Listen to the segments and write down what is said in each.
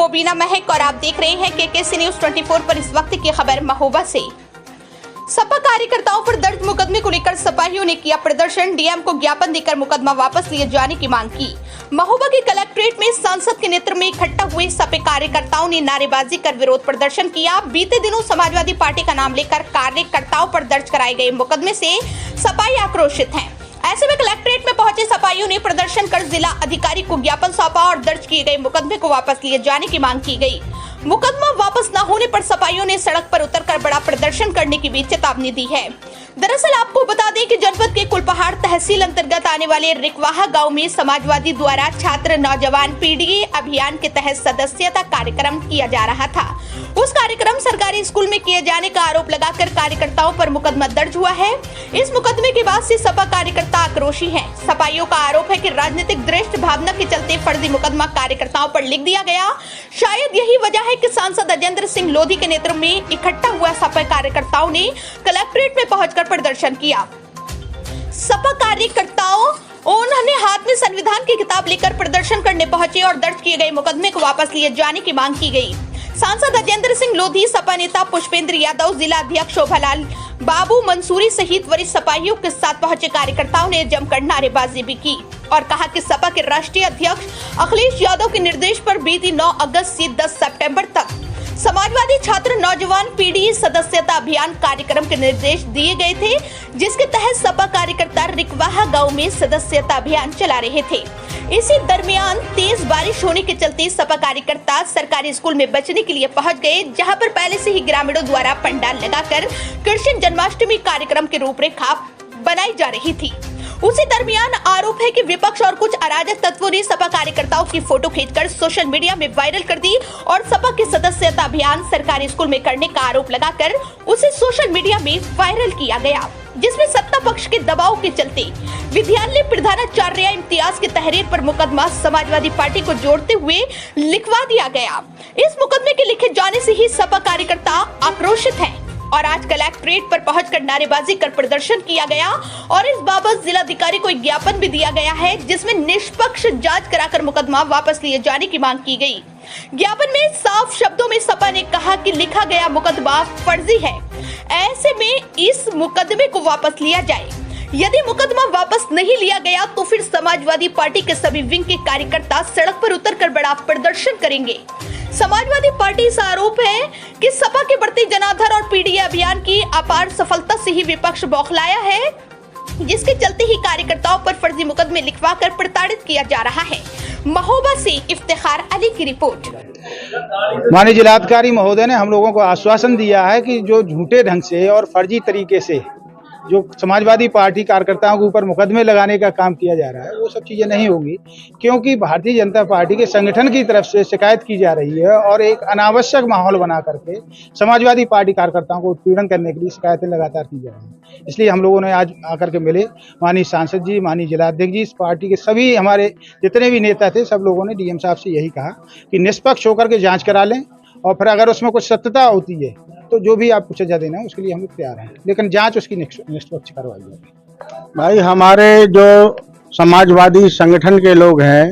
मोबिना महक और आप देख रहे हैं केकेसी न्यूज 24 पर इस वक्त की खबर महोबा से। सपा कार्यकर्ताओं पर दर्ज मुकदमे को लेकर सपाहियों ने किया प्रदर्शन। डीएम को ज्ञापन देकर मुकदमा वापस लिए जाने की मांग की। महोबा के कलेक्ट्रेट में सांसद के नेतृत्व में इकट्ठा हुए सपा कार्यकर्ताओं ने नारेबाजी कर विरोध प्रदर्शन किया। बीते दिनों समाजवादी पार्टी का नाम लेकर कार्यकर्ताओं पर दर्ज कराए गए मुकदमे से सपाही आक्रोशित हैं। ऐसे में कलेक्ट्रेट में पहुंचे सपाहियों ने प्रदर्शन कर जिला अधिकारी को ज्ञापन सौंपा और दर्ज किए गए मुकदमे को वापस लिए जाने की मांग की गई। मुकदमा वापस न होने पर सपाहियों ने सड़क पर उतरकर बड़ा प्रदर्शन करने की भी चेतावनी दी है। दरअसल आपको बता दें कि जनपद के कुलपहाड़ तहसील अंतर्गत आने वाले रिकवाहा गांव में समाजवादी द्वारा छात्र नौजवान पीढ़ी अभियान के तहत सदस्यता कार्यक्रम किया जा रहा था। उस कार्यक्रम सरकारी स्कूल में किए जाने का आरोप लगाकर कार्यकर्ताओं पर मुकदमा दर्ज हुआ है। इस मुकदमे के बाद से सपा कार्यकर्ता आक्रोशी हैं। सपाहियों का आरोप है कि राजनीतिक दृष्टि भावना के चलते फर्जी मुकदमा कार्यकर्ताओं पर लिख दिया गया। शायद यही वजह है कि सांसद अजेंद्र सिंह लोधी के नेतृत्व में इकट्ठा हुआ सपा कार्यकर्ताओं ने कलेक्ट्रेट में पहुंचकर प्रदर्शन किया। सपा कार्यकर्ताओं उन्होंने हाथ में संविधान की किताब लेकर प्रदर्शन करने पहुंचे और दर्ज किए गए मुकदमे को वापस लिए जाने की मांग की गई। सांसद अजेंद्र सिंह लोधी, सपा नेता पुष्पेंद्र यादव, जिला अध्यक्ष शोभालाल बाबू मंसूरी सहित वरिष्ठ सपाहियों के साथ पहुंचे कार्यकर्ताओं ने जमकर नारेबाजी भी की और कहा कि सपा के राष्ट्रीय अध्यक्ष अखिलेश यादव के निर्देश पर बीती 9 अगस्त से 10 सितंबर तक समाजवादी छात्र नौजवान पीढ़ी सदस्यता अभियान कार्यक्रम के निर्देश दिए गए थे, जिसके तहत सपा कार्यकर्ता रिकवाहा गांव में सदस्यता अभियान चला रहे थे। इसी दरमियान तेज बारिश होने के चलते सपा कार्यकर्ता सरकारी स्कूल में बचने के लिए पहुंच गए, जहां पर पहले से ही ग्रामीणों द्वारा पंडाल लगाकर कृष्ण जन्माष्टमी कार्यक्रम की रूपरेखा बनाई जा रही थी। उसी दरमियान आरोप है कि विपक्ष और कुछ अराजक तत्वों ने सपा कार्यकर्ताओं की फोटो खींचकर सोशल मीडिया में वायरल कर दी और सपा के सदस्यता अभियान सरकारी स्कूल में करने का आरोप लगाकर उसे सोशल मीडिया में वायरल किया गया, जिसमें सत्ता पक्ष के दबाव के चलते विद्यालय प्रधानाचार्य इम्तियाज के तहरीर पर मुकदमा समाजवादी पार्टी को जोड़ते हुए लिखवा दिया गया। इस मुकदमे के लिखे जाने से ही सपा कार्यकर्ता आक्रोशित हैं और आज कलेक्ट्रेट पर पहुंचकर नारेबाजी कर प्रदर्शन किया गया और इस बाबत जिलाधिकारी को एक ज्ञापन भी दिया गया है, जिसमें निष्पक्ष जांच कराकर मुकदमा वापस लिए जाने की मांग की गई। ज्ञापन में साफ शब्दों में सपा ने कहा कि लिखा गया मुकदमा फर्जी है, ऐसे में इस मुकदमे को वापस लिया जाए। यदि मुकदमा वापस नहीं लिया गया तो फिर समाजवादी पार्टी के सभी विंग के कार्यकर्ता सड़क पर उतरकर बड़ा प्रदर्शन करेंगे। समाजवादी पार्टी इस आरोप है कि सपा के बढ़ते जनाधार और पीढ़ी अभियान की अपार सफलता से ही विपक्ष बौखलाया है, जिसके चलते ही कार्यकर्ताओं पर फर्जी मुकदमे लिखवाकर प्रताड़ित किया जा रहा है। महोबा से इफ्तिखार अली की रिपोर्ट। माननीय जिलाधिकारी महोदय ने हम लोगों को आश्वासन दिया है कि जो झूठे ढंग से और फर्जी तरीके से जो समाजवादी पार्टी कार्यकर्ताओं के ऊपर मुकदमे लगाने का काम किया जा रहा है, वो सब चीज़ें नहीं होंगी, क्योंकि भारतीय जनता पार्टी के संगठन की तरफ से शिकायत की जा रही है और एक अनावश्यक माहौल बना करके समाजवादी पार्टी कार्यकर्ताओं को उत्पीड़न करने के लिए शिकायतें लगातार की जा रही हैं। इसलिए हम लोगों ने आज आकर के मिले, माननीय सांसद जी, माननीय जिलाध्यक्ष जी, इस पार्टी के सभी हमारे जितने भी नेता थे, सब लोगों ने डीएम साहब से यही कहा कि निष्पक्ष होकर के जाँच करा लें और फिर अगर उसमें कुछ सत्यता होती है तो जो भी आपको सजा देना है उसके लिए हम लोग तैयार हैं, लेकिन जांच उसकी निष्पक्ष करवाई जाएगी। भाई, हमारे जो समाजवादी संगठन के लोग हैं,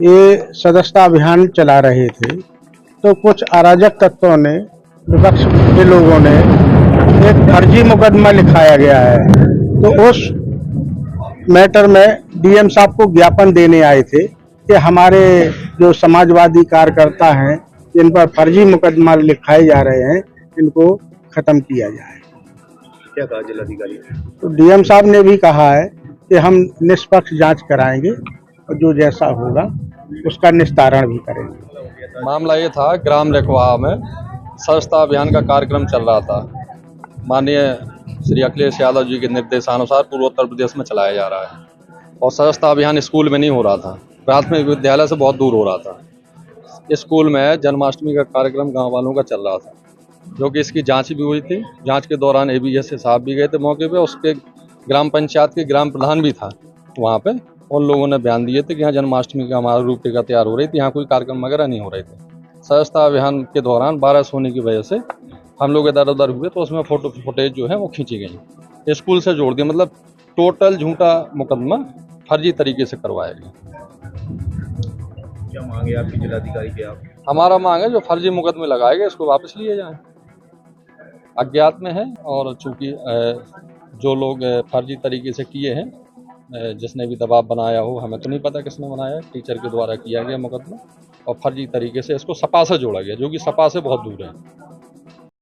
ये सदस्यता अभियान चला रहे थे, तो कुछ अराजक तत्वों ने, विपक्ष के लोगों ने एक फर्जी मुकदमा लिखाया गया है, तो उस मैटर में डीएम साहब को ज्ञापन देने आए थे कि हमारे जो समाजवादी कार्यकर्ता हैं, जिन पर फर्जी मुकदमा लिखाए जा रहे हैं, इनको खत्म किया जाए। क्या कहा जिलाधिकारी? तो डीएम साहब ने भी कहा है कि हम निष्पक्ष जांच कराएंगे और जो जैसा होगा उसका निस्तारण भी करेंगे। मामला ये था, ग्राम रिकवाहा में सदस्यता अभियान का कार्यक्रम चल रहा था। माननीय श्री अखिलेश यादव जी के निर्देशानुसार पूर्वोत्तर प्रदेश में चलाया जा रहा है और सदस्यता अभियान स्कूल में नहीं हो रहा था, प्राथमिक विद्यालय से बहुत दूर हो रहा था। स्कूल में जन्माष्टमी का कार्यक्रम गांव वालों का चल रहा था, जो कि इसकी जांच भी हुई थी। जांच के दौरान एबीएस साहब भी गए थे मौके पे, उसके ग्राम पंचायत के ग्राम प्रधान भी था वहाँ पे, और लोगों ने बयान दिए थे कि यहाँ जन्माष्टमी का हमारा रूपरेखा तैयार हो रही थी, यहाँ कोई कार्यक्रम वगैरह नहीं हो रहे थे। सदस्यता अभियान के दौरान बारिश होने की वजह से हम लोग इधर उधर हुए, तो उसमें फोटो फुटेज जो है वो खींची गई, स्कूल से जोड़ दिया, मतलब टोटल झूठा मुकदमा फर्जी तरीके से करवाया गया। क्या मांगे आपकी जिलाधिकारी के? आप हमारा मांग है जो फर्जी मुकदमे लगाए गए इसको वापस लिए जाएं। अज्ञात में है और चूंकि जो लोग फर्जी तरीके से किए हैं, जिसने भी दबाव बनाया हो, हमें तो नहीं पता किसने बनाया, टीचर के द्वारा किया गया मुकदमा और फर्जी तरीके से इसको सपा से जोड़ा गया, जो कि सपा से बहुत दूर है।